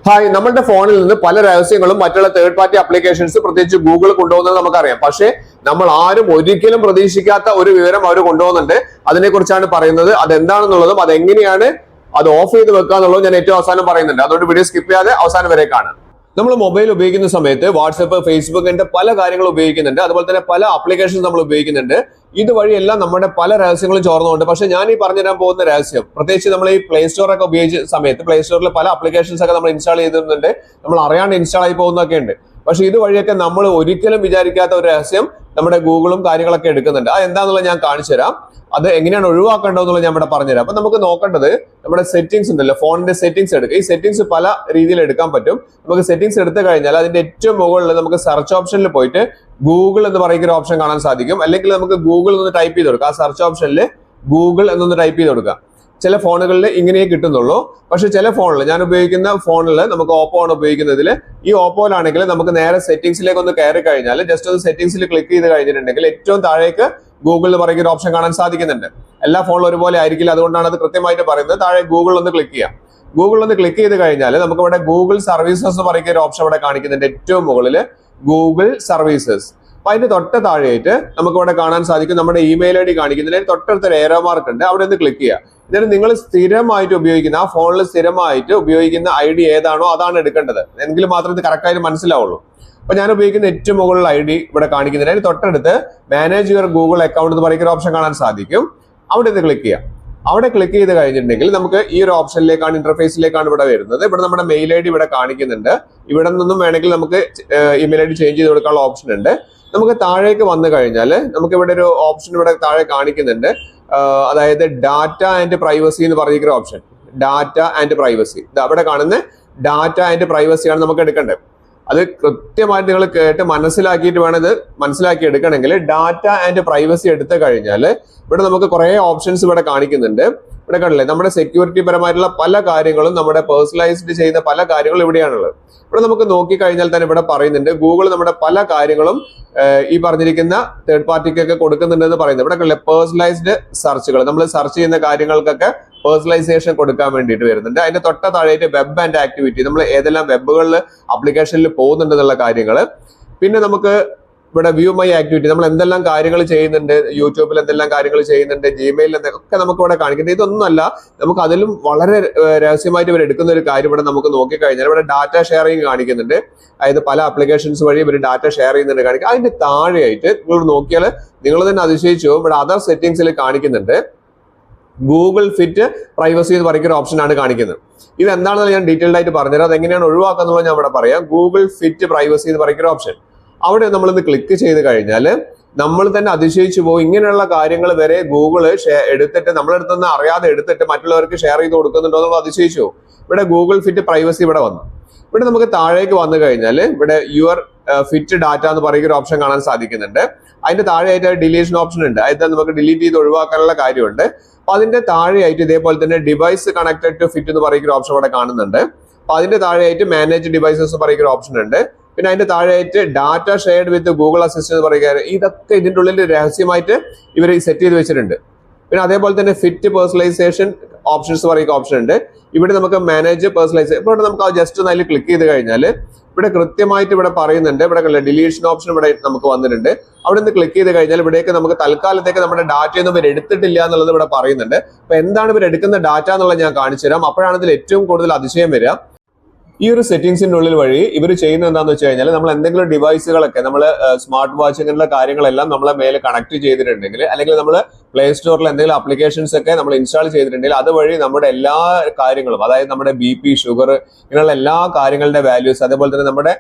Hi, നമ്മുടെ ഫോണിൽ നിന്ന് പല രഹസ്യങ്ങളും മറ്റുള്ള തേർഡ് പാർട്ടി അപ്ലിക്കേഷൻസ് പ്രത്യേകിച്ച് ഗൂഗിൾ കൊണ്ടുപോകുന്നത് നമുക്കറിയാം. പക്ഷേ നമ്മൾ ആരും ഒരിക്കലും പ്രതീക്ഷിക്കാത്ത ഒരു വിവരം അവർ കൊണ്ടുപോകുന്നുണ്ട്. അതിനെക്കുറിച്ചാണ് പറയുന്നത്. അതെന്താണെന്നുള്ളതും അതെങ്ങനെയാണ് അത് ഓഫ് ചെയ്ത് വെക്കുക എന്നുള്ളതും ഞാൻ ഏറ്റവും അവസാനം പറയുന്നുണ്ട്. അതുകൊണ്ട് വീഡിയോ സ്കിപ്പ് ചെയ്യാതെ അവസാനം വരെ കാണാം. നമ്മൾ മൊബൈൽ ഉപയോഗിക്കുന്ന സമയത്ത് വാട്സപ്പ്, ഫേസ്ബുക്കിന്റെ പല കാര്യങ്ങൾ ഉപയോഗിക്കുന്നുണ്ട്. അതുപോലെ തന്നെ പല ആപ്ലിക്കേഷൻസ് നമ്മൾ ഉപയോഗിക്കുന്നുണ്ട്. ഇതുവഴിയെല്ലാം നമ്മുടെ പല രഹസ്യങ്ങളും ചോർന്നുകൊണ്ട്. പക്ഷെ ഞാൻ ഈ പറഞ്ഞുതരാൻ പോകുന്ന രഹസ്യം, പ്രത്യേകിച്ച് നമ്മൾ ഈ പ്ലേ സ്റ്റോർ ഒക്കെ ഉപയോഗിച്ച സമയത്ത് പ്ലേ സ്റ്റോറിൽ പല ആപ്ലിക്കേഷൻസ് ഒക്കെ നമ്മൾ ഇൻസ്റ്റാൾ ചെയ്തിരുന്നുണ്ട്. നമ്മൾ അറിയാണ്ട് ഇൻസ്റ്റാൾ ആയി പോകുന്നൊക്കെ ഉണ്ട്. പക്ഷെ ഇതുവഴിയൊക്കെ നമ്മൾ ഒരിക്കലും വിചാരിക്കാത്ത ഒരു രഹസ്യം നമ്മുടെ ഗൂഗിളും കാര്യങ്ങളൊക്കെ എടുക്കുന്നുണ്ട്. അത് എന്താണെന്നുള്ളത് ഞാൻ കാണിച്ചു തരാം. അത് എങ്ങനെയാണ് ഒഴിവാക്കേണ്ടതെന്നുള്ളത് ഞാൻ ഇവിടെ പറഞ്ഞുതരാം. അപ്പൊ നമുക്ക് നോക്കേണ്ടത് നമ്മുടെ സെറ്റിംഗ്സ് ഉണ്ടല്ലോ, ഫോണിന്റെ സെറ്റിംഗ്സ് എടുക്കുക. ഈ സെറ്റിംഗ്സ് പല രീതിയിൽ എടുക്കാൻ പറ്റും. നമുക്ക് സെറ്റിംഗ്സ് എടുത്തു കഴിഞ്ഞാൽ അതിന്റെ ഏറ്റവും മുകളിൽ നമുക്ക് സെർച്ച് ഓപ്ഷനിൽ പോയിട്ട് ഗൂഗിൾ എന്ന് പറയുന്ന ഒരു ഓപ്ഷൻ കാണാൻ സാധിക്കും. അല്ലെങ്കിൽ നമുക്ക് ഗൂഗിൾ എന്ന് ടൈപ്പ് ചെയ്ത് കൊടുക്കാം. ആ സെർച്ച് ഓപ്ഷനിൽ ഗൂഗിൾ എന്നൊന്ന് ടൈപ്പ് ചെയ്ത് കൊടുക്കാം. ചില ഫോണുകളിൽ ഇങ്ങനെയേ കിട്ടുന്നുള്ളൂ. പക്ഷെ ചില ഫോണിൽ, ഞാൻ ഉപയോഗിക്കുന്ന ഫോണിൽ, നമുക്ക് ഓപ്പോ ആണ് ഉപയോഗിക്കുന്നതിൽ, ഈ ഓപ്പോയിലാണെങ്കിൽ നമുക്ക് നേരെ സെറ്റിംഗ്സിലേക്ക് ഒന്ന് കയറി കഴിഞ്ഞാൽ ജസ്റ്റ് ഒന്ന് സെറ്റിംഗ്സിൽ ക്ലിക്ക് ചെയ്ത് കഴിഞ്ഞിട്ടുണ്ടെങ്കിൽ ഏറ്റവും താഴേക്ക് ഗൂഗിൾ എന്ന് പറയുന്ന ഒരു ഓപ്ഷൻ കാണാൻ സാധിക്കുന്നുണ്ട്. എല്ലാ ഫോണിലും ഒരുപോലെ ആയിരിക്കില്ല, അതുകൊണ്ടാണ് അത് കൃത്യമായിട്ട് പറയുന്നത്. താഴെ ഗൂഗിൾ ഒന്ന് ക്ലിക്ക് ചെയ്യാം. ഗൂഗിൾ ഒന്ന് ക്ലിക്ക് ചെയ്ത് കഴിഞ്ഞാൽ നമുക്ക് ഇവിടെ ഗൂഗിൾ സർവീസസ് എന്ന് പറയുന്ന ഒരു ഓപ്ഷൻ ഇവിടെ കാണിക്കുന്നുണ്ട്. ഏറ്റവും മുകളിൽ ഗൂഗിൾ സർവീസസ്. അപ്പൊ അതിന്റെ തൊട്ട താഴെയായിട്ട് നമുക്ക് ഇവിടെ കാണാൻ സാധിക്കും നമ്മുടെ ഇമെയിൽ ഐ ഡി കാണിക്കുന്നതിന് തൊട്ടടുത്തൊരു ഏറോ മാർക്ക് ഉണ്ട്. അവിടെ ഒന്ന് ക്ലിക്ക് ചെയ്യുക. എന്നിട്ട് നിങ്ങൾ സ്ഥിരമായിട്ട് ഉപയോഗിക്കുന്ന, ആ ഫോണിൽ സ്ഥിരമായിട്ട് ഉപയോഗിക്കുന്ന ഐ ഡി ഏതാണോ അതാണ് എടുക്കേണ്ടത്. എങ്കിൽ മാത്രമേ ഇത് കറക്റ്റ് ആയിട്ട് മനസ്സിലാവുള്ളൂ. അപ്പൊ ഞാൻ ഉപയോഗിക്കുന്ന ഏറ്റവും മുകളിൽ ഐ ഡി ഇവിടെ കാണിക്കുന്നതിന് തൊട്ടടുത്ത് മാനേജ് യുവർ ഗൂഗിൾ അക്കൗണ്ട് എന്ന് പറയുന്ന ഓപ്ഷൻ കാണാൻ സാധിക്കും. അവിടെ ഇത് ക്ലിക്ക് ചെയ്യാം. അവിടെ ക്ലിക്ക് ചെയ്ത് കഴിഞ്ഞിട്ടുണ്ടെങ്കിൽ നമുക്ക് ഈ ഒരു ഓപ്ഷനിലേക്കാണ്, ഇന്റർഫേസിലേക്കാണ് ഇവിടെ വരുന്നത്. ഇവിടെ നമ്മുടെ മെയിൽ ഐ ഡി ഇവിടെ കാണിക്കുന്നുണ്ട്. ഇവിടെ നിന്നും വേണമെങ്കിൽ നമുക്ക് ഇമെയിൽ ഐ ഡി ചേഞ്ച് ചെയ്ത് കൊടുക്കാനുള്ള ഓപ്ഷൻ ഉണ്ട്. നമുക്ക് താഴേക്ക് വന്നു കഴിഞ്ഞാൽ നമുക്ക് ഇവിടെ ഒരു ഓപ്ഷൻ ഇവിടെ താഴെ കാണിക്കുന്നുണ്ട്. അതായത് ഡാറ്റ ആൻഡ് പ്രൈവസി എന്ന് പറഞ്ഞിരിക്കുന്ന ഓപ്ഷൻ. ഡാറ്റ ആൻഡ് പ്രൈവസി, അവിടെ കാണുന്ന ഡാറ്റ ആൻഡ് പ്രൈവസിയാണ് നമുക്ക് എടുക്കേണ്ടത്. അത് കൃത്യമായിട്ട് നിങ്ങൾ കേട്ട് മനസ്സിലാക്കിയിട്ട് വേണം ഇത് മനസ്സിലാക്കി എടുക്കണമെങ്കിൽ. ഡാറ്റ ആൻഡ് പ്രൈവസി എടുത്തു കഴിഞ്ഞാൽ ഇവിടെ നമുക്ക് കുറെ ഓപ്ഷൻസ് ഇവിടെ കാണിക്കുന്നുണ്ട്. ഇവിടെ കണ്ടില്ലേ, നമ്മുടെ സെക്യൂരിറ്റി പരമായിട്ടുള്ള പല കാര്യങ്ങളും, നമ്മുടെ പേഴ്സണലൈസ്ഡ് ചെയ്യുന്ന പല കാര്യങ്ങളും ഇവിടെയാണുള്ളത്. ഇവിടെ നമുക്ക് നോക്കിക്കഴിഞ്ഞാൽ തന്നെ ഇവിടെ പറയുന്നുണ്ട് ഗൂഗിൾ നമ്മുടെ പല കാര്യങ്ങളും ഈ പറഞ്ഞിരിക്കുന്ന തേർഡ് പാർട്ടിക്കൊക്കെ കൊടുക്കുന്നുണ്ടെന്ന് പറയുന്നത്. ഇവിടെ കണ്ടില്ലേ, പേഴ്സണലൈസ്ഡ് സെർച്ചുകൾ, നമ്മൾ സെർച്ച് ചെയ്യുന്ന കാര്യങ്ങൾക്കൊക്കെ പേഴ്സണലൈസേഷൻ കൊടുക്കാൻ വേണ്ടിയിട്ട് വരുന്നുണ്ട്. അതിന്റെ തൊട്ട താഴെയായിട്ട് വെബ് ആൻഡ് ആക്ടിവിറ്റി, നമ്മൾ ഏതെല്ലാം വെബുകളിൽ ആപ്ലിക്കേഷനിൽ പോകുന്നുണ്ടെന്നുള്ള കാര്യങ്ങൾ. പിന്നെ നമുക്ക് ഇവിടെ വ്യൂ മൈ ആക്ടിവിറ്റി, നമ്മൾ എന്തെല്ലാം കാര്യങ്ങൾ ചെയ്യുന്നുണ്ട്, യൂട്യൂബിൽ എന്തെല്ലാം കാര്യങ്ങൾ ചെയ്യുന്നുണ്ട്, ജിമെയിലിൽ ഒക്കെ നമുക്ക് ഇവിടെ കാണിക്കുന്നത്. ഇതൊന്നുമല്ല, നമുക്ക് അതിലും വളരെ രഹസ്യമായിട്ട് ഇവർ എടുക്കുന്ന ഒരു കാര്യം ഇവിടെ നമുക്ക് നോക്കിക്കഴിഞ്ഞാൽ ഇവിടെ ഡാറ്റ ഷെയറിങ് കാണിക്കുന്നുണ്ട്. അതായത് പല ആപ്ലിക്കേഷൻസ് വഴി ഇവർ ഡാറ്റ ഷെയർ ചെയ്യുന്നുണ്ട് കാണിക്കുക. അതിന്റെ താഴെയായിട്ട് നിങ്ങൾ നോക്കിയാൽ നിങ്ങൾ തന്നെ അതിശയിച്ചു, ഇവിടെ അതർ സെറ്റിംഗ്സിൽ കാണിക്കുന്നുണ്ട് ഗൂഗിൾ ഫിറ്റ് പ്രൈവസി എന്ന് പറയുന്ന ഒരു ഓപ്ഷൻ ആണ് കാണിക്കുന്നത്. ഇത് എന്താണെന്ന് ഞാൻ ഡീറ്റെയിൽഡ് ആയിട്ട് പറഞ്ഞുതരാം. അതെങ്ങനെയാണ് ഒഴിവാക്കുന്നത് ഞാൻ ഇവിടെ പറയാം. ഗൂഗിൾ ഫിറ്റ് പ്രൈവസി എന്ന് പറയുന്ന ഒരു ഓപ്ഷൻ, അവിടെ നമ്മളിന്ന് ക്ലിക്ക് ചെയ്ത് കഴിഞ്ഞാൽ നമ്മൾ തന്നെ അതിശയിച്ചു പോകും. ഇങ്ങനെയുള്ള കാര്യങ്ങൾ വരെ ഗൂഗിള് എടുത്തിട്ട് നമ്മളെടുത്ത് നിന്ന് അറിയാതെ എടുത്തിട്ട് മറ്റുള്ളവർക്ക് ഷെയർ ചെയ്ത് കൊടുക്കുന്നുണ്ടോ എന്നുള്ള അതിശയിച്ചു പോകും. ഇവിടെ ഗൂഗിൾ ഫിറ്റ് പ്രൈവസി ഇവിടെ വന്നു. ഇവിടെ നമുക്ക് താഴേക്ക് വന്നു കഴിഞ്ഞാൽ ഇവിടെ യുവർ ഫിറ്റ് ഡാറ്റ എന്ന് പറയുന്ന ഒരു ഓപ്ഷൻ കാണാൻ സാധിക്കുന്നുണ്ട്. അതിന്റെ താഴെയായിട്ട് ഡിലീഷൻ ഓപ്ഷൻ ഉണ്ട്. അതായത് നമുക്ക് ഡിലീറ്റ് ചെയ്ത് ഒഴിവാക്കാനുള്ള കാര്യമുണ്ട്. അപ്പൊ അതിന്റെ താഴെയായിട്ട് ഇതേപോലെ തന്നെ ഡിവൈസ് കണക്റ്റഡ് ടു ഫിറ്റ് എന്ന് പറയുന്ന ഒരു ഓപ്ഷൻ ഇവിടെ കാണുന്നുണ്ട്. അപ്പൊ അതിന്റെ താഴെയായിട്ട് മാനേജ് ഡിവൈസസ് എന്ന് പറയുന്ന ഒരു ഓപ്ഷൻ ഉണ്ട്. പിന്നെ അതിന്റെ താഴെയായിട്ട് data shared with Google assistant എന്ന് പറയുക. ഇതൊക്കെ ഇതിന്റെ ഉള്ളിൽ രഹസ്യമായിട്ട് ഇവർ സെറ്റ് ചെയ്ത് വെച്ചിട്ടുണ്ട്. പിന്നെ അതേപോലെ തന്നെ ഫിറ്റ് പേഴ്സണലൈസേഷൻ ഓപ്ഷൻസ് പറയുന്ന ഓപ്ഷൻ ഉണ്ട്. ഇവിടെ നമുക്ക് മാനേജ് പേഴ്സണലൈസേഷൻ, ഇവിടെ നമുക്ക് ജസ്റ്റ് ഒന്ന് അതിൽ ക്ലിക്ക് ചെയ്ത് കഴിഞ്ഞാൽ ഇവിടെ കൃത്യമായിട്ട് ഇവിടെ പറയുന്നുണ്ട്. ഇവിടെ ഡിലീഷൻ ഓപ്ഷൻ ഇവിടെ നമുക്ക് വന്നിട്ടുണ്ട്. അവിടെ നിന്ന് ക്ലിക്ക് ചെയ്ത് കഴിഞ്ഞാൽ ഇവിടേക്ക് നമുക്ക് തൽക്കാലത്തേക്ക് നമ്മുടെ ഡാറ്റയൊന്നും ഇവർ എടുത്തിട്ടില്ല എന്നുള്ളത് ഇവിടെ പറയുന്നുണ്ട്. അപ്പൊ എന്താണ് ഇവർ എടുക്കുന്ന ഡാറ്റ എന്നുള്ളത് ഞാൻ കാണിച്ചു തരാം. അപ്പോഴാണ് ഇതിൽ ഏറ്റവും കൂടുതൽ അതിശയം വരിക. ഈ ഒരു സെറ്റിംഗ്സിന്റെ ഉള്ളിൽ വഴി ഇവർ ചെയ്യുന്നത് എന്താണെന്ന് വെച്ച് കഴിഞ്ഞാൽ നമ്മൾ എന്തെങ്കിലും ഡിവൈസുകളൊക്കെ, നമ്മൾ സ്മാർട്ട് വാച്ച് അങ്ങനെയുള്ള കാര്യങ്ങളെല്ലാം നമ്മളെ മേലെ കണക്ട് ചെയ്തിട്ടുണ്ടെങ്കിൽ, അല്ലെങ്കിൽ നമ്മൾ പ്ലേ സ്റ്റോറിൽ എന്തെങ്കിലും ആപ്ലിക്കേഷൻസ് ഒക്കെ നമ്മൾ ഇൻസ്റ്റാൾ ചെയ്തിട്ടുണ്ടെങ്കിൽ അതുവഴി നമ്മുടെ എല്ലാ കാര്യങ്ങളും, അതായത് നമ്മുടെ BP, ഷുഗർ, ഇങ്ങനെയുള്ള എല്ലാ കാര്യങ്ങളുടെ വാല്യൂസ്, അതേപോലെ തന്നെ നമ്മുടെ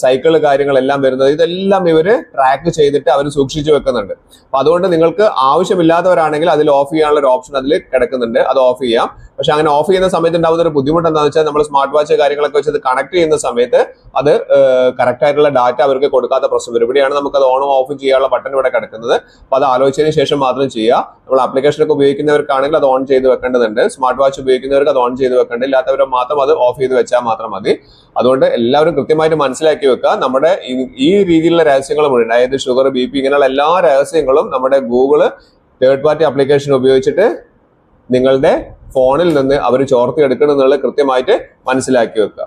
സൈക്കിൾ കാര്യങ്ങളെല്ലാം വരുന്നത്, ഇതെല്ലാം ഇവര് ട്രാക്ക് ചെയ്തിട്ട് അവർ സൂക്ഷിച്ചു വെക്കുന്നുണ്ട്. അപ്പൊ അതുകൊണ്ട് നിങ്ങൾക്ക് ആവശ്യമില്ലാത്തവരാണെങ്കിൽ അതിൽ ഓഫ് ചെയ്യാനുള്ള ഒരു ഓപ്ഷൻ അതിൽ കിടക്കുന്നുണ്ട്. അത് ഓഫ് ചെയ്യാം. പക്ഷെ അങ്ങനെ ഓഫ് ചെയ്യുന്ന സമയത്ത് ഉണ്ടാവുന്ന ഒരു ബുദ്ധിമുട്ട് എന്താണെന്ന് വെച്ചാൽ നമ്മൾ സ്മാർട്ട് വാച്ച് കാര്യങ്ങളൊക്കെ വെച്ച് അത് കണക്ട് ചെയ്യുന്ന സമയത്ത് അത് കറക്റ്റ് ആയിട്ടുള്ള ഡാറ്റ അവർക്ക് കൊടുക്കാത്ത പ്രശ്നം വരും. ഇവിടെയാണ് നമുക്ക് അത് ഓണും ഓഫും ചെയ്യാനുള്ള ബട്ടൺ ഇവിടെ കിടക്കുന്നത്. അപ്പൊ അത് ആലോചിച്ചതിന് ശേഷം മാത്രം ചെയ്യുക. നമ്മൾ ആപ്ലിക്കേഷനൊക്കെ ഉപയോഗിക്കുന്നവർക്കാണെങ്കിൽ അത് ഓൺ ചെയ്ത് വെക്കേണ്ടതുണ്ട്. സ്മാർട്ട് വാച്ച് ഉപയോഗിക്കുന്നവർക്ക് അത് ഓൺ ചെയ്ത് വെക്കേണ്ടത്, ഇല്ലാത്തവരെ മാത്രം അത് ഓഫ് ചെയ്ത് വെച്ചാൽ മാത്രം മതി. അതുകൊണ്ട് എല്ലാവരും കൃത്യമായിട്ട് മനസ്സിലാക്കി വെക്കുക. നമ്മുടെ ഈ രീതിയിലുള്ള രഹസ്യങ്ങൾ മുഴുവൻ, അതായത് ഷുഗർ, BP, ഇങ്ങനെയുള്ള എല്ലാ രഹസ്യങ്ങളും നമ്മുടെ ഗൂഗിള് തേർഡ് പാർട്ടി ആപ്ലിക്കേഷൻ ഉപയോഗിച്ചിട്ട് നിങ്ങളുടെ ഫോണിൽ നിന്ന് അവർ ചോർത്തിയെടുക്കണം എന്നുള്ളത് കൃത്യമായിട്ട് മനസ്സിലാക്കി വെക്കുക.